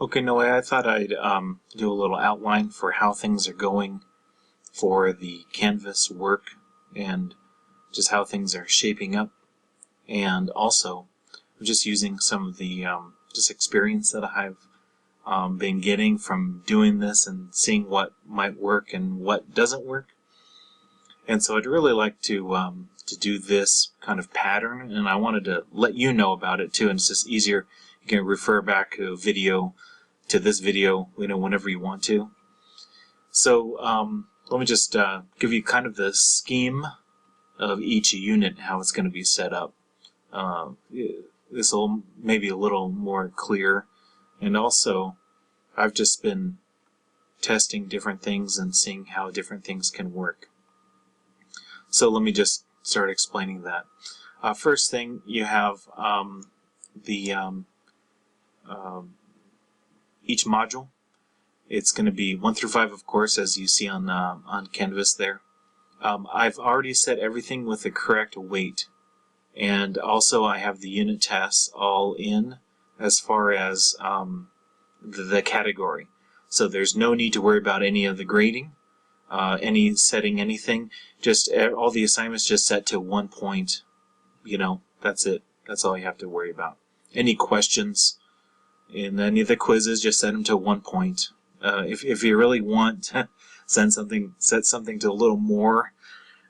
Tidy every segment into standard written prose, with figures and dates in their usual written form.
Okay, Noah, I thought I'd do a little outline for how things are going for the Canvas work and just how things are shaping up. And also, I'm just using some of the just experience that I've been getting from doing this and seeing what might work and what doesn't work. And so I'd really like to do this kind of pattern, and I wanted to let you know about it too. And it's just easier. You can refer back to this video, whenever you want to. So let me just give you kind of the scheme of each unit, how it's going to be set up. This will maybe a little more clear, and also I've just been testing different things and seeing how different things can work. So let me just start explaining that. First thing, you have each module. It's going to be 1 through 5, of course, as you see on Canvas there. I've already set everything with the correct weight, and also I have the unit tests all in as far as the category. So there's no need to worry about any of the grading, anything. Just all the assignments just set to 1 point. That's it. That's all you have to worry about. Any questions in any of the quizzes, just set them to 1 point. If you really want to set something to a little more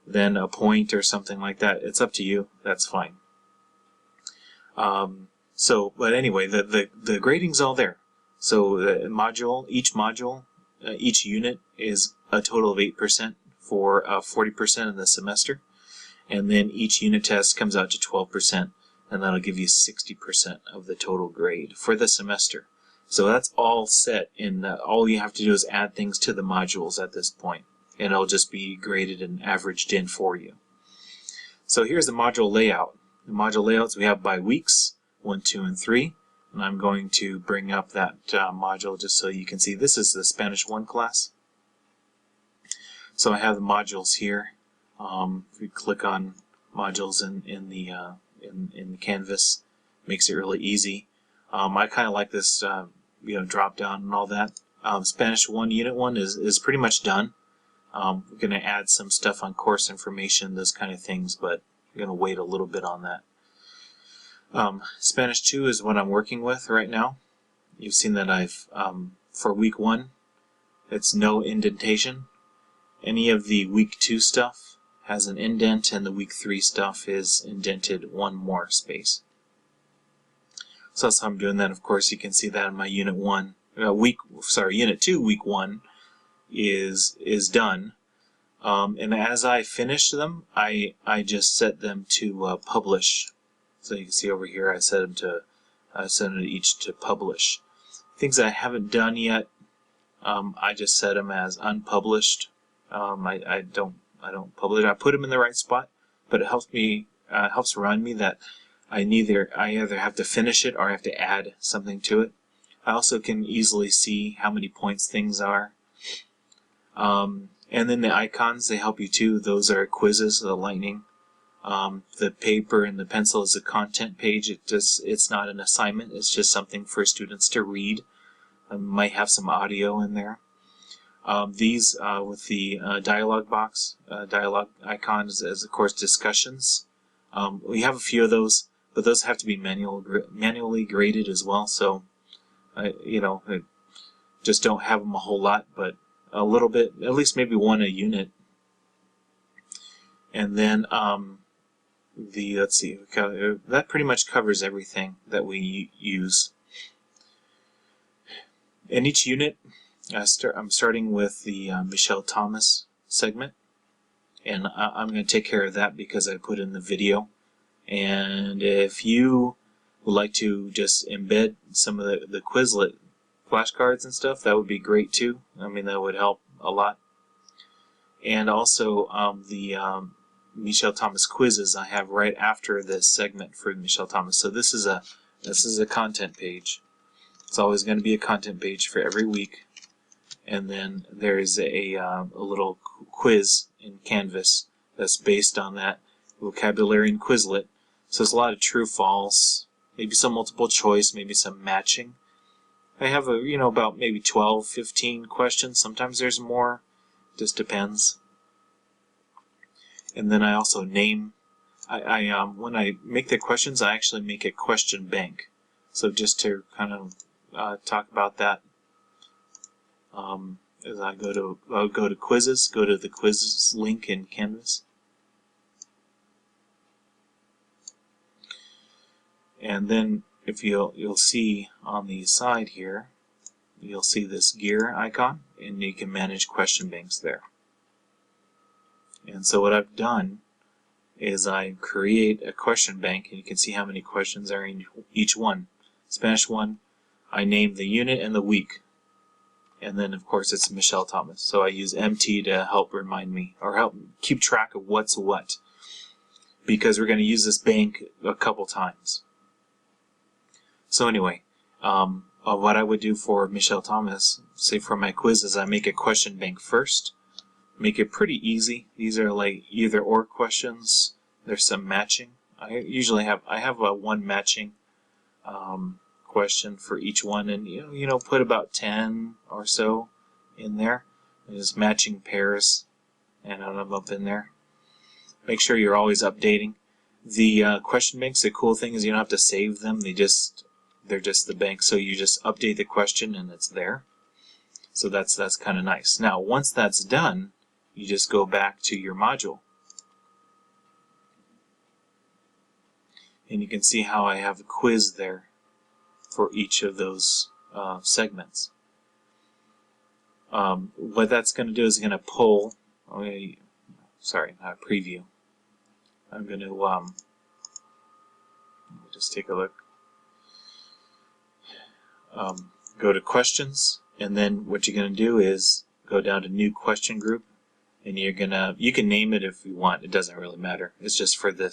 than a point or something like that, it's up to you. That's fine. But anyway, the grading's all there. So each unit is a total of 8% for 40% of the semester, and then each unit test comes out to 12%, and that'll give you 60% of the total grade for the semester. So that's all set, and all you have to do is add things to the modules at this point, and it'll just be graded and averaged in for you. So here's the module layout. The module layouts we have by weeks, 1, 2, and 3, and I'm going to bring up that module just so you can see. This is the Spanish 1 class. So I have the modules here. If we click on modules in the Canvas, makes it really easy. I kind of like this drop down and all that. Spanish 1 Unit 1 is pretty much done. We're going to add some stuff on course information, those kind of things, but I'm going to wait a little bit on that. Spanish 2 is what I'm working with right now. You've seen that I've, for week 1, it's no indentation. Any of the week 2 stuff has an indent, and the week 3 stuff is indented 1 more space. So that's how I'm doing that. Of course, you can see that in my Unit 2, Week 1 is done. And as I finish them, I just set them to publish. So you can see over here, I set them each to publish. Things that I haven't done yet, I just set them as unpublished. I don't publish. I put them in the right spot, but it helps remind me that I either have to finish it or I have to add something to it. I also can easily see how many points things are. And then the icons, they help you too. Those are quizzes, the lightning. The paper and the pencil is a content page. It's not an assignment. It's just something for students to read. Might have some audio in there. These with the dialog box, dialog icons, as of course discussions. We have a few of those, but those have to be manually graded as well. So, I just don't have them a whole lot, but a little bit, at least maybe 1 a unit. And then let's see, that pretty much covers everything that we use. In each unit, I'm starting with the Michelle Thomas segment, and I'm going to take care of that because I put in the video. And if you would like to just embed some of the Quizlet flashcards and stuff, that would be great too. I mean, that would help a lot. And also the Michelle Thomas quizzes I have right after this segment for Michelle Thomas. So this is a content page. It's always going to be a content page for every week. And then there's a little quiz in Canvas that's based on that vocabulary in Quizlet. So it's a lot of true, false, maybe some multiple choice, maybe some matching. I have about maybe 12, 15 questions. Sometimes there's more, just depends. And then I also name. When I make the questions, I actually make a question bank. So just to kind of talk about that, as I'll go to quizzes, go to the quizzes link in Canvas. And then if you'll see on the side here, you'll see this gear icon, and you can manage question banks there. And so what I've done is I create a question bank, and you can see how many questions are in each one. Spanish 1, I name the unit and the week. And then of course it's Michelle Thomas. So I use MT to help remind me, or help keep track of what's what, because we're going to use this bank a couple times. So anyway, what I would do for Michelle Thomas, say for my quizzes, I make a question bank first. Make it pretty easy. These are like either or questions. There's some matching. I have one matching question for each one, and put about 10 or so in there. There's matching pairs, and I'm up in there. Make sure you're always updating. The question banks, the cool thing is you don't have to save them. They're just the bank, so you just update the question and it's there. So that's kind of nice. Now once that's done, you just go back to your module. And you can see how I have a quiz there for each of those segments. What that's going to do is going to pull, sorry, not a preview. I'm going to just take a look. Go to questions, and then what you're going to do is go down to new question group, and you can name it if you want. It doesn't really matter. It's just for the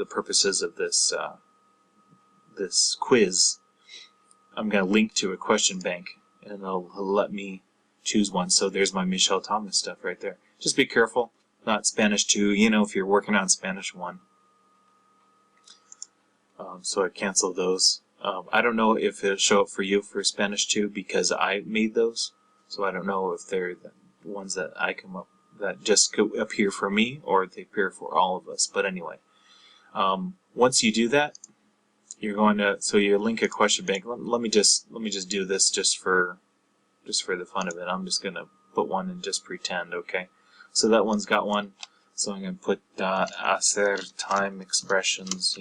purposes of this quiz. I'm going to link to a question bank, and it'll let me choose one. So there's my Michelle Thomas stuff right there. Just be careful, not Spanish 2, if you're working on Spanish 1. So I cancel those. I don't know if it'll show up for you for Spanish 2 because I made those. So I don't know if they're the ones that I come up that just appear for me or they appear for all of us. But anyway, once you do that, you're going to you link a question bank. Let me just do this just for the fun of it. I'm just gonna put one and just pretend. Okay, so that one's got one. So I'm gonna put hacer time expressions,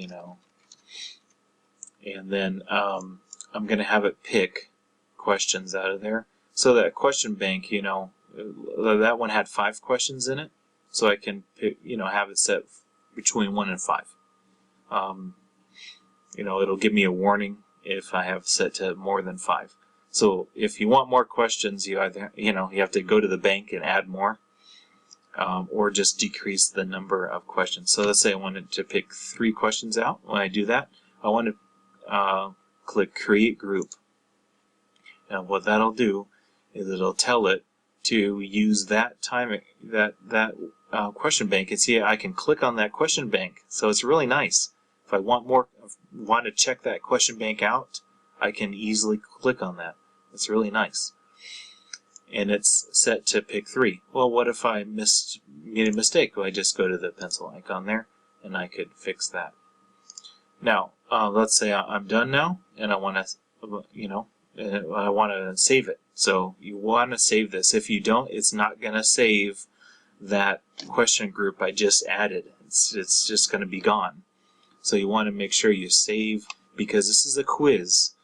and then I'm gonna have it pick questions out of there. So that question bank, that one had 5 questions in it, so I can pick, have it set between 1 and 5. It'll give me a warning if I have set to more than 5. So if you want more questions, you either you have to go to the bank and add more, or just decrease the number of questions. So let's say I wanted to pick 3 questions out. When I do that, I want to click Create Group. And what that'll do is it'll tell it to use that question bank, and see I can click on that question bank. So it's really nice. If I want to check that question bank out, I can easily click on that. It's really nice. And it's set to pick 3. Well, what if I made a mistake? Well, I just go to the pencil icon there, and I could fix that. Now, let's say I'm done now, and I want to, I want to save it. So you want to save this. If you don't, it's not going to save that question group I just added. It's just going to be gone. So you want to make sure you save, because this is a quiz,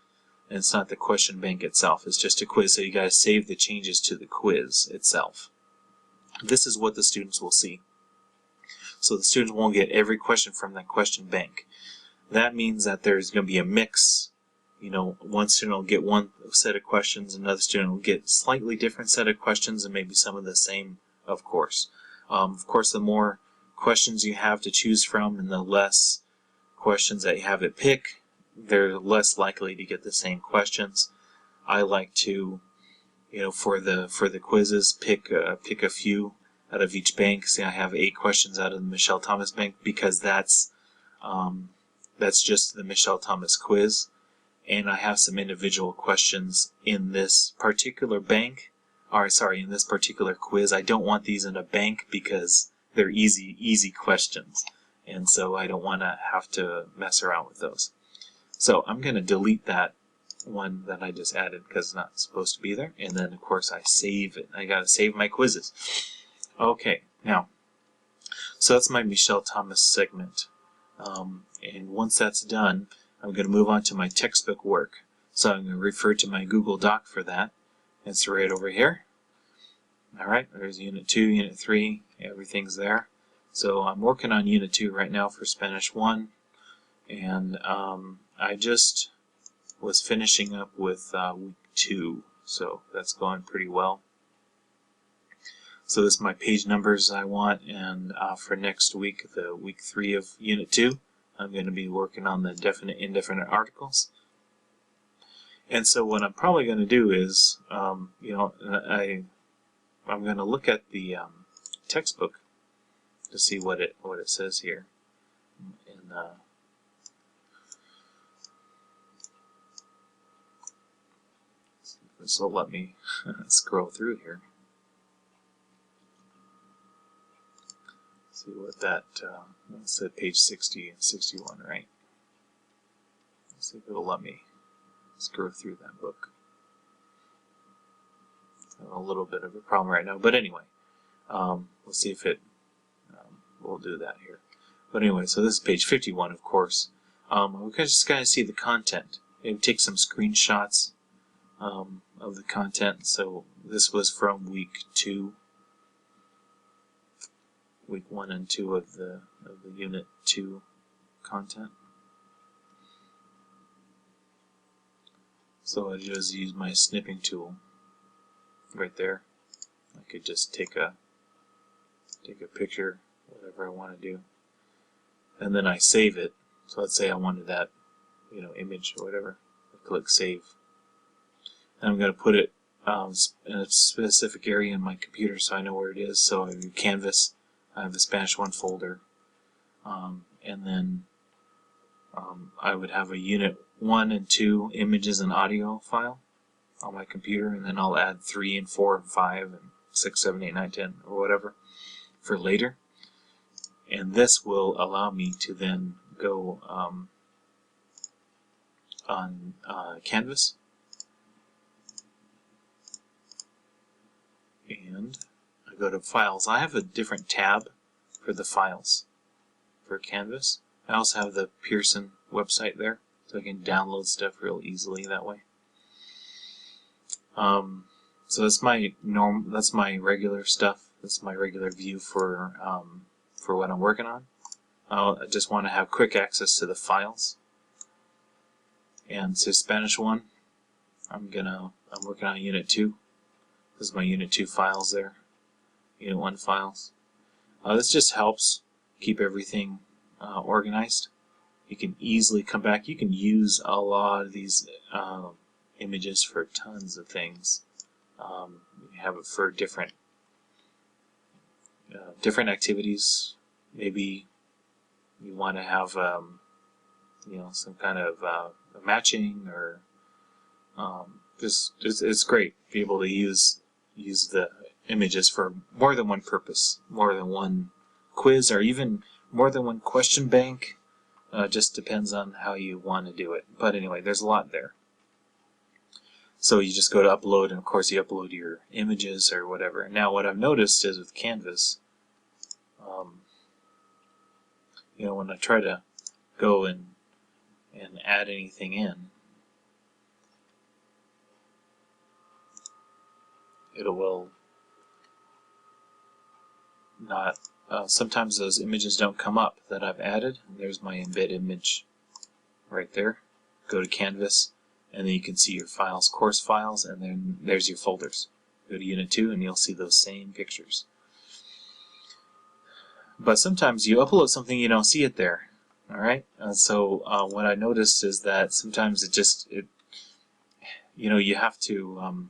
and it's not the question bank itself. It's just a quiz, so you got to save the changes to the quiz itself. This is what the students will see. So the students won't get every question from that question bank. That means that there's going to be a mix. One student will get one set of questions, another student will get slightly different set of questions, and maybe some of the same, of course. Of course, the more questions you have to choose from and the less questions that you have it pick, they're less likely to get the same questions. I like to, for the quizzes, pick a few out of each bank. See, I have 8 questions out of the Michelle Thomas bank because that's just the Michelle Thomas quiz. and I have some individual questions in this particular bank, or sorry, in this particular quiz. I don't want these in a bank because they're easy questions, and so I don't want to have to mess around with those. So I'm going to delete that one that I just added because it's not supposed to be there, and then of course I save it. I got to save my quizzes. Okay, now, so that's my Michel Thomas segment, and once that's done, I'm going to move on to my textbook work. So I'm going to refer to my Google Doc for that. It's right over here. Alright, there's Unit 2, Unit 3, everything's there. So I'm working on Unit 2 right now for Spanish 1, and I just was finishing up with week 2, so that's going pretty well. So this is my page numbers I want, and for next week, the week 3 of Unit 2, I'm going to be working on the definite indefinite articles. And so what I'm probably going to do is, I'm going to look at the textbook to see what it says here. And this will let me scroll through here. See what that said, page 60 and 61, right? Let's see if it'll let me scroll through that book. I have a little bit of a problem right now, but anyway, we'll see if it will do that here. But anyway, so this is page 51, of course. We just gotta see the content. Maybe take some screenshots of the content. So this was from week 2. Week 1 and 2 of the Unit 2 content. So I just use my snipping tool right there. I could just take a picture, whatever I want to do, and then I save it. So let's say I wanted that, image or whatever. I click Save, and I'm going to put it in a specific area in my computer so I know where it is. So I do Canvas. I have the Spanish 1 folder, and then I would have a Unit 1 and 2 images and audio file on my computer, and then I'll add 3 and 4 and 5 and 6, 7, 8, 9, 10, or whatever for later. And this will allow me to then go on Canvas, and I go to Files. I have a different tab for the files for Canvas. I also have the Pearson website there, so I can download stuff real easily that way. So that's my regular stuff. That's my regular view for what I'm working on. I just want to have quick access to the files. And so Spanish 1, I'm working on Unit 2. This is my Unit 2 files there. Unit 1 files. This just helps keep everything organized. You can easily come back. You can use a lot of these images for tons of things. You have it for different activities. Maybe you want to have some kind of matching, or it's great to be able to use the images for more than one purpose, more than one quiz, or even more than one question bank. Just depends on how you want to do it. But anyway, there's a lot there. So you just go to upload, and of course you upload your images or whatever. Now what I've noticed is with Canvas, when I try to go and add anything in, it will not, sometimes those images don't come up that I've added. There's my embed image right there. Go to Canvas, and then you can see your files, course files, and then there's your folders. Go to Unit 2 and you'll see those same pictures. But sometimes you upload something, you don't see it there. Alright? So what I noticed is that sometimes you have to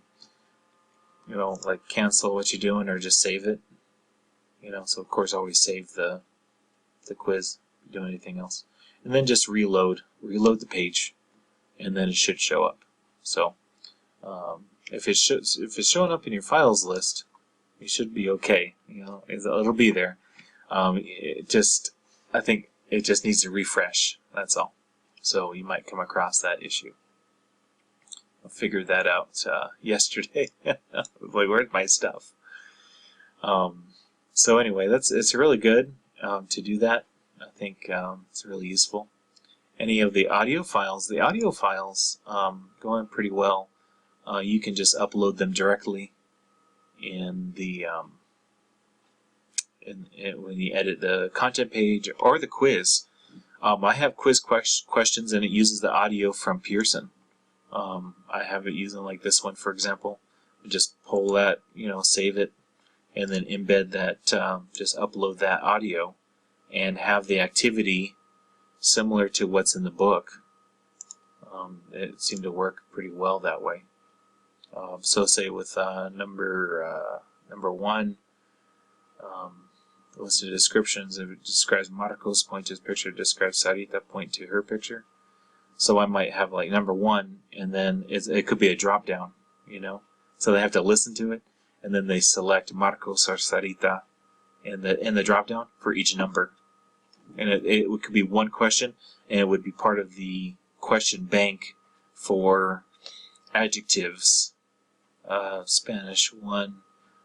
like cancel what you're doing or just save it. So of course always save the quiz, do anything else. And then just reload the page, and then it should show up. So if it's showing up in your files list, you should be okay. It'll be there. I think it just needs to refresh. That's all. So you might come across that issue. I figured that out yesterday. Like, where's my stuff? So anyway, it's really good to do that. I think it's really useful. Any of the audio files going pretty well. You can just upload them directly in the when you edit the content page or the quiz. I have quiz questions, and it uses the audio from Pearson. I have it using like this one, for example. Just pull that, save it, and then embed that, just upload that audio and have the activity similar to what's in the book. It seemed to work pretty well that way. So say with number 1, what's the descriptions? If it describes Marcos, point to his picture, describes Sarita, point to her picture. So I might have like number 1, and then it could be a drop down, So they have to listen to it, and then they select Marcos or Sarita in the drop down for each number. And it could be one question, and it would be part of the question bank for adjectives. Spanish 1,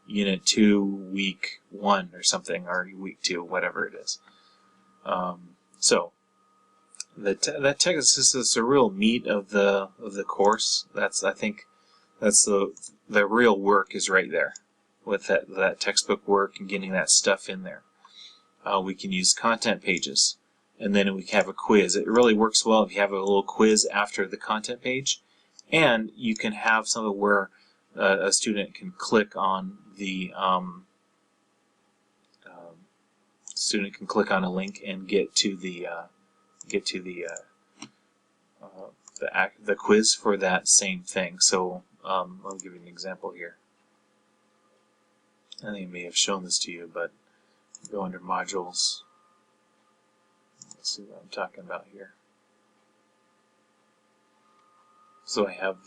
Unit 2, Week 1 or something, or Week 2, whatever it is. So that text is the real meat of the course. I think that's the real work is right there with that textbook work and getting that stuff in there. We can use content pages, and then we can have a quiz. It really works well if you have a little quiz after the content page, and you can have something where a student can click on the a link and get to the quiz for that same thing. So I'll give you an example here. I think I may have shown this to you, but go under modules. Let's see what I'm talking about here. So I have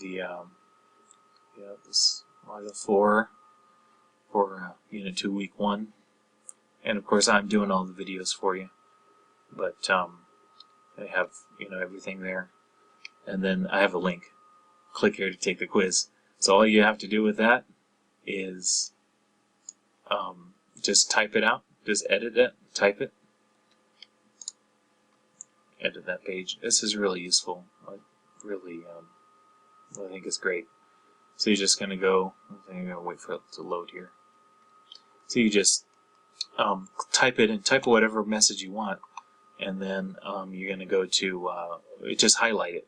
this module 4 for Unit 2, Week 1. And of course I'm doing all the videos for you. But I have everything there. And then I have a link. Click here to take the quiz. So all you have to do with that is just type it out. Just edit it, type it, edit that page. This is really useful. I think it's great. So you're just going to go, I'm going to wait for it to load here. So you just type it and type whatever message you want, and then you're going to go to, just highlight it,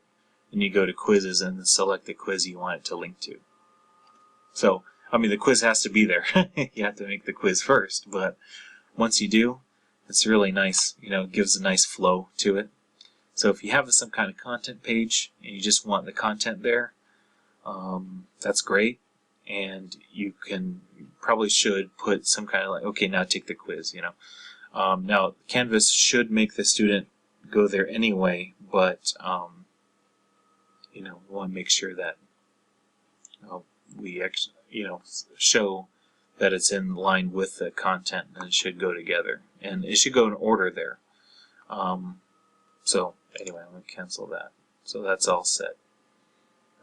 and you go to quizzes and select the quiz you want it to link to. So, the quiz has to be there. You have to make the quiz first, but once you do, it's really nice. It gives a nice flow to it. So if you have some kind of content page and you just want the content there, that's great. And you probably should put some kind of like, okay, now take the quiz. Now Canvas should make the student go there anyway, but we want to make sure that we actually, show that it's in line with the content, and it should go together, and it should go in order there. So anyway, I'm going to cancel that. So that's all set.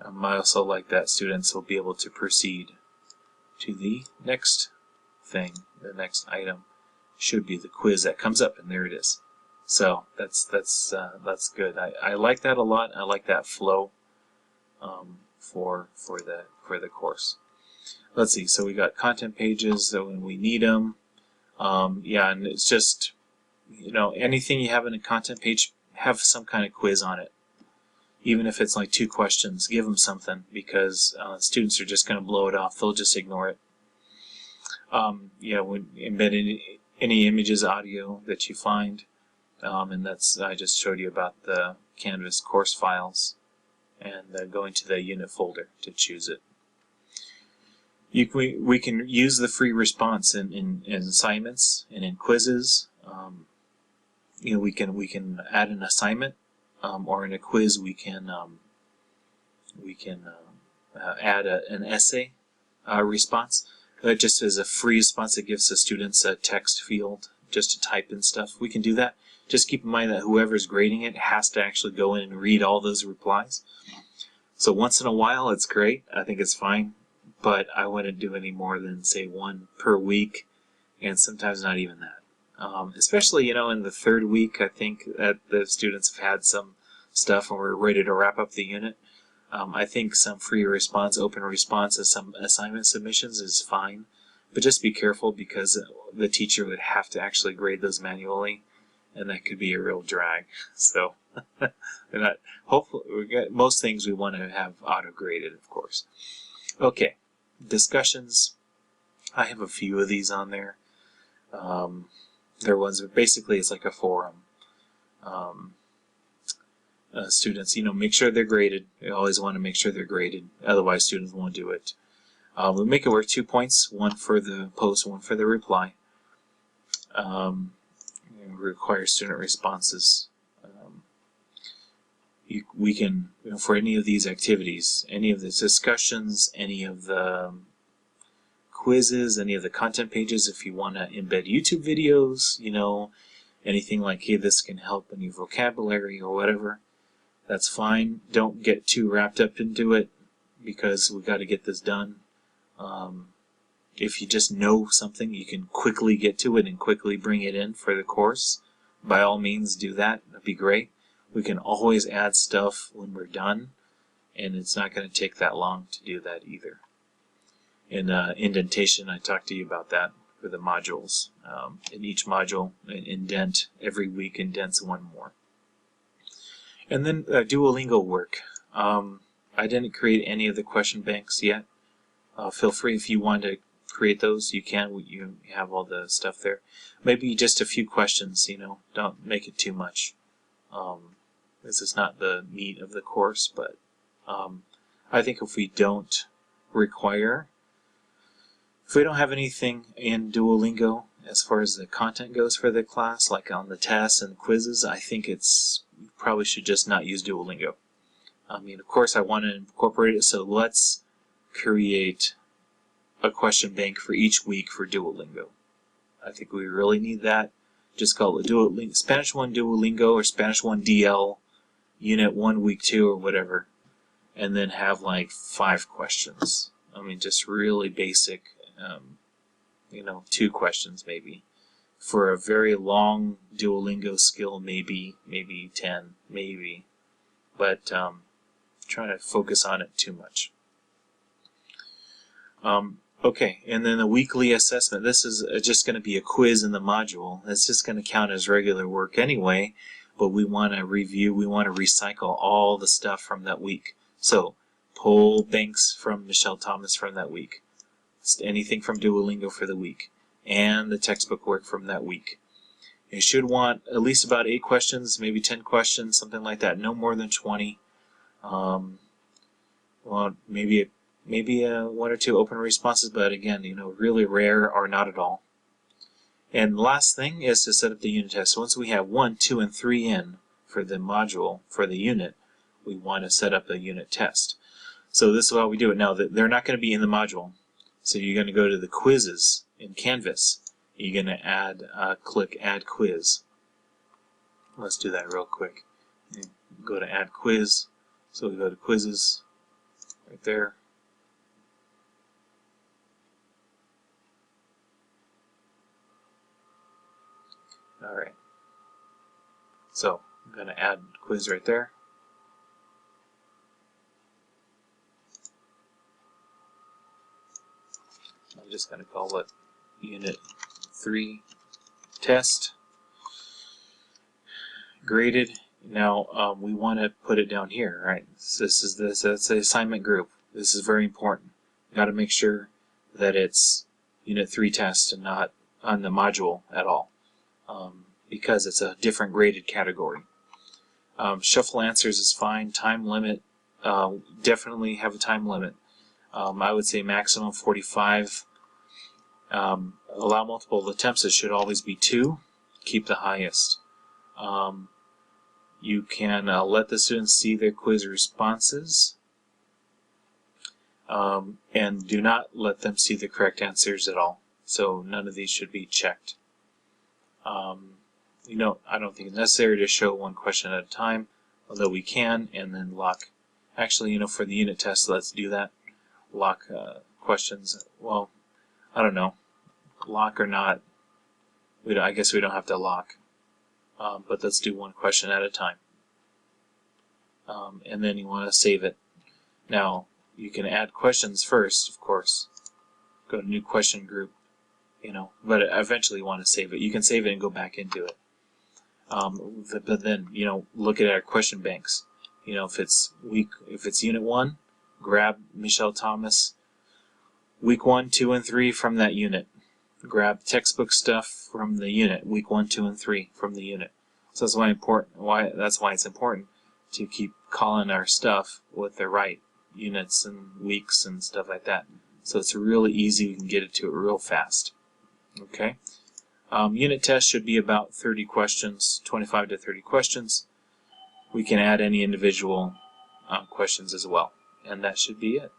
I also like that students will be able to proceed to the next thing. The next item should be the quiz that comes up, and there it is. So that's good. I like that a lot. I like that flow for the course. Let's see. So we got content pages. So when we need them, yeah, and it's just anything you have in a content page, have some kind of quiz on it. Even if it's like 2 questions, give them something, because students are just going to blow it off. They'll just ignore it. When embed any images, audio that you find, and I just showed you about the Canvas course files, and going to the unit folder to choose it. We can use the free response in assignments and in quizzes. We can add an assignment, or in a quiz we can We can add an essay response. Just as a free response, it gives the students a text field just to type in stuff. We can do that. Just keep in mind that whoever's grading it has to actually go in and read all those replies. So once in a while, it's great. I think it's fine. But I wouldn't do any more than, say, one per week, and sometimes not even that. Especially, in the third week, I think that the students have had some stuff and we're ready to wrap up the unit. I think some free response, open response, and some assignment submissions is fine. But just be careful because the teacher would have to actually grade those manually, and that could be a real drag. So, hopefully, most things we want to have auto-graded, of course. Okay, discussions. I have a few of these on there. There was basically it's like a forum. Students, make sure they're graded. You always want to make sure they're graded. Otherwise, students won't do it. We make it worth 2 points, one for the post, one for the reply. Require student responses. We can, for any of these activities, any of the discussions, any of the quizzes, any of the content pages, if you want to embed YouTube videos, anything like, hey, this can help in your vocabulary or whatever, that's fine. Don't get too wrapped up into it because we've got to get this done. If you just know something, you can quickly get to it and quickly bring it in for the course. By all means, do that. That'd be great. We can always add stuff when we're done, and it's not going to take that long to do that either. In indentation, I talked to you about that for the modules. In each module, an indent, every week indents one more. And then Duolingo work. I didn't create any of the question banks yet. Feel free if you want to create those, you can. You have all the stuff there. Maybe just a few questions, don't make it too much. This is not the meat of the course, but I think if we don't have anything in Duolingo as far as the content goes for the class, like on the tests and quizzes, I think you probably should just not use Duolingo. Of course, I want to incorporate it, so let's create a question bank for each week for Duolingo. I think we really need that. Just call it Duolingo, Spanish 1 Duolingo or Spanish 1 DL, Unit 1, Week 2, or whatever, and then have like 5 questions. Just really basic, 2 questions maybe. For a very long Duolingo skill, maybe 10, maybe. But trying to focus on it too much. Okay, and then the weekly assessment. This is just going to be a quiz in the module. It's just going to count as regular work anyway, but we want to review, we want to recycle all the stuff from that week. So, pull banks from Michelle Thomas from that week. Anything from Duolingo for the week. And the textbook work from that week. You should want at least about 8 questions, maybe 10 questions, something like that. No more than 20. Well, maybe 1 or 2 open responses, but again, really rare or not at all. And the last thing is to set up the unit test. Once we have 1, 2, and 3 in for the module, for the unit, we want to set up a unit test. So this is how we do it. Now, they're not going to be in the module. So you're going to go to the quizzes in Canvas. You're going to click Add Quiz. Let's do that real quick. Go to Add Quiz. So we go to Quizzes, right there. Alright, so I'm going to add quiz right there. I'm just going to call it Unit 3 Test. Graded. Now we want to put it down here, right? That's the assignment group. This is very important. You've got to make sure that it's Unit 3 Test and not on the module at all. Because it's a different graded category. Shuffle answers is fine. Time limit, definitely have a time limit. I would say maximum 45. Allow multiple attempts. It should always be 2. Keep the highest. You can let the students see their quiz responses. and do not let them see the correct answers at all. So none of these should be checked. I don't think it's necessary to show one question at a time, although we can, and then lock. Actually, for the unit test, let's do that. Lock questions. Well, I don't know. Lock or not, I guess we don't have to lock. But let's do one question at a time. And then you want to save it. Now, you can add questions first, of course. Go to new question group, but eventually you want to save it. You can save it and go back into it. But then, look at our question banks. If it's Unit 1, grab Michelle Thomas, Week 1, 2, and 3 from that unit. Grab textbook stuff from the unit, Week 1, 2, and 3 from the unit. So that's why it's important to keep calling our stuff with the right units and weeks and stuff like that. So it's really easy, we can get it to it real fast. Okay? Unit test should be about 30 questions, 25 to 30 questions. We can add any individual questions as well. And that should be it.